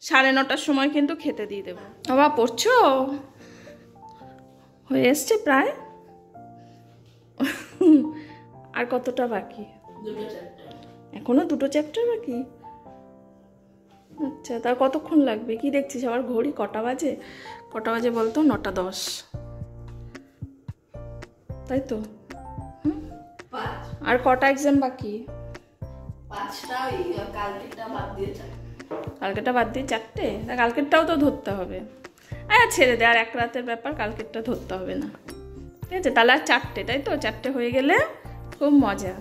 9:30টার সময় কিন্তু খেতে দিয়ে দেবো। বাবা পড়ছো? হয়ে এসছে প্রায়। আর কতটা বাকি? এখনো 2টো চ্যাপ্টার বাকি। আচ্ছা, তার কতক্ষণ লাগবে? কি দেখছিস আবার ঘড়ি? কটা বাজে? কটা বাজে বলতো? 9:10, তাই তো? আর কটা এক্সাম বাকি? 5টা। কালকেটা বাদ দিয়ে 4টে। কালকেরটাও তো ধরতে হবে। আরে ছেড়ে দে, আর এক রাতের ব্যাপার, কালকেরটা ধরতে হবে না, ঠিক আছে? তাহলে আর 4টে, তাই তো? 4টে হয়ে গেলে খুব মজা।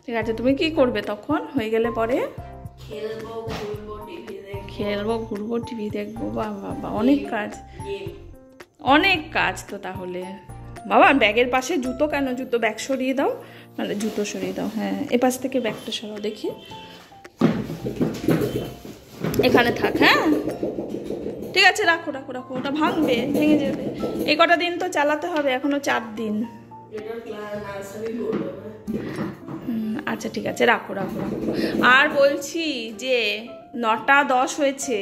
ঠিক আছে, তুমি কি করবে তখন হয়ে গেলে পরে? খেলবো, ঘুরবো, টিভি দেখবো। বাবা অনেক কাজ, অনেক কাজ তো তাহলে। বাবা ব্যাগের পাশে জুতো কেন? জুতো ব্যাগ সরিয়ে দাও, মানে জুতো সরিয়ে দাও। হ্যাঁ, এ পাশ থেকে ব্যাগটা সরাও দেখি। এখানে থাক। হ্যাঁ ঠিক আছে, রাখো রাখো রাখো, ওটা ভাঙবে, ভেঙে যাবে। এই কটা দিন তো চালাতে হবে, এখনো 4 দিন। আচ্ছা ঠিক আছে, রাখো রাখো রাখো। আর বলছি যে 9:10 হয়েছে,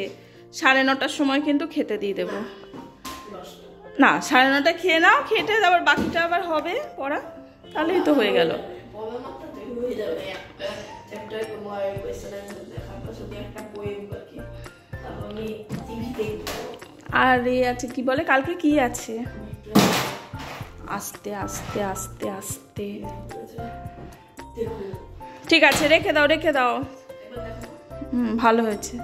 9:30টার সময় কিন্তু খেতে দিয়ে দেবো। না, 9:30 খেয়ে নাও, খেটে আবার বাকিটা আবার হবে পড়া, তাহলেই তো হয়ে গেল। আর এই আছে কি বলে, কালকে কি আছে? আস্তে আস্তে আস্তে আস্তে। ঠিক আছে, রেখে দাও রেখে দাও। ভালো হয়েছে।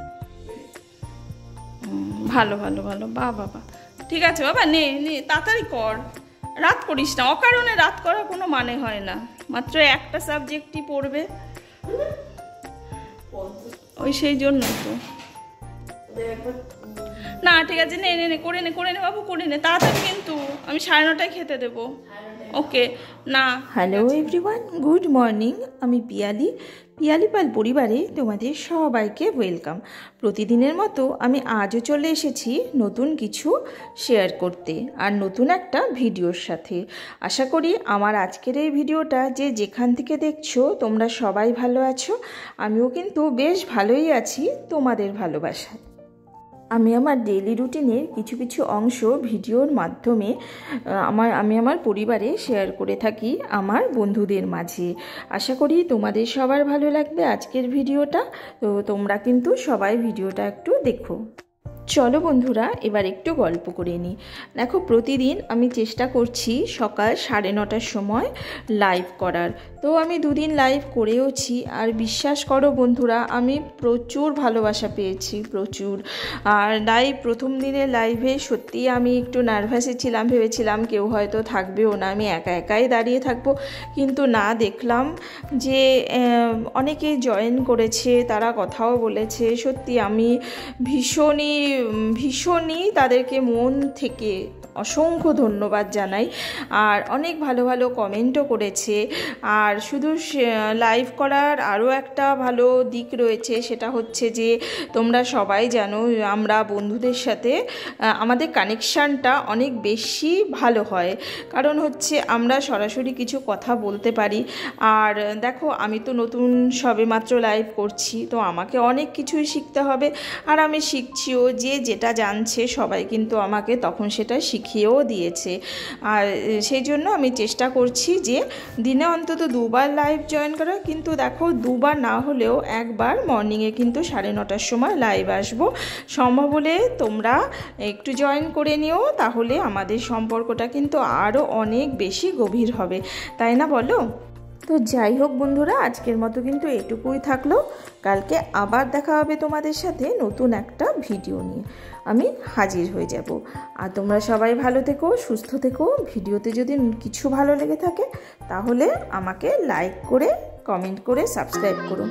ভালো ভালো ভালো, বাবা। ঠিক আছে বাবা, নে নে, তাড়াতাড়ি কর, রাত করিস না। অকারণে রাত করার কোনো মানে হয় না। মাত্র একটা সাবজেক্টই পড়বে, ওই সেই জন্য তো। না ঠিক আছে, নে নে নে, করে নে করে নে বাবু, করে নে তাড়াতাড়ি, কিন্তু আমি 9:30টায় খেতে দেবো। ওকে না। Hello everyone, good morning. আমি পিয়ালি পাল পরিবারে তোমাদের সবাইকে ওয়েলকাম। প্রতিদিনের মতো আমি আজও চলে এসেছি নতুন কিছু শেয়ার করতে, আর নতুন একটা ভিডিওর সাথে। আশা করি আমার আজকের এই ভিডিওটা যে যেখান থেকে দেখছো তোমরা সবাই ভালো আছো। আমিও কিন্তু বেশ ভালোই আছি তোমাদের ভালোবাসায়। আমি আমার ডেইলি রুটিনের কিছু কিছু অংশ ভিডিওর মাধ্যমে আমি আমার পরিবারে শেয়ার করে থাকি আমার বন্ধুদের মাঝে। আশা করি তোমাদের সবার ভালো লাগবে আজকের ভিডিওটা। তো তোমরা কিন্তু সবাই ভিডিওটা একটু দেখো। চলো বন্ধুরা, এবার একটু গল্প করে নিই। দেখো, প্রতিদিন আমি চেষ্টা করছি সকাল 9:30টার সময় লাইভ করার। তো আমি 2 দিন লাইভ করেওছি, আর বিশ্বাস করো বন্ধুরা, আমি প্রচুর ভালোবাসা পেয়েছি, প্রচুর। আর প্রথম দিনের লাইভে সত্যিই আমি একটু নার্ভাসই ছিলাম, ভেবেছিলাম কেউ হয়তো থাকবেও না, আমি একাই দাঁড়িয়ে থাকবো। কিন্তু না, দেখলাম যে অনেকেই জয়েন করেছে, তারা কথাও বলেছে। সত্যি আমি ভীষণই তাদেরকে মন থেকে অসংখ্য ধন্যবাদ জানাই। আর অনেক ভালো ভালো কমেন্টও করেছে। আর শুধু লাইভ করার আরও একটা ভালো দিক রয়েছে, সেটা হচ্ছে যে তোমরা সবাই জানো আমরা বন্ধুদের সাথে আমাদের কানেকশানটা অনেক বেশি ভালো হয়, কারণ হচ্ছে আমরা সরাসরি কিছু কথা বলতে পারি। আর দেখো, আমি তো নতুন সবেমাত্র লাইভ করছি, তো আমাকে অনেক কিছুই শিখতে হবে, আর আমি শিখছিও। যে যেটা জানছে সবাই কিন্তু আমাকে তখন সেটা শিখিয়েও দিয়েছে। আর সেই জন্য আমি চেষ্টা করছি যে দিনে অন্তত 2বার লাইভ জয়েন করা। কিন্তু দেখো, 2বার না হলেও একবার মর্নিংয়ে কিন্তু 9:30টার সময় লাইভ আসবো। সম্ভব হলে তোমরা একটু জয়েন করে নিও, তাহলে আমাদের সম্পর্কটা কিন্তু আরও অনেক বেশি গভীর হবে, তাই না বলো? তো যাই হোক বন্ধুরা, আজকের মতো কিন্তু এটুকুই থাকলো। কালকে আবার দেখা হবে তোমাদের সাথে নতুন একটা ভিডিও নিয়ে, আমি হাজির হয়ে যাব। আর তোমরা সবাই ভালো থেকো, সুস্থ থেকো। ভিডিওতে যদি কিছু ভালো লেগে থাকে তাহলে আমাকে লাইক করে, কমেন্ট করে, সাবস্ক্রাইব করো।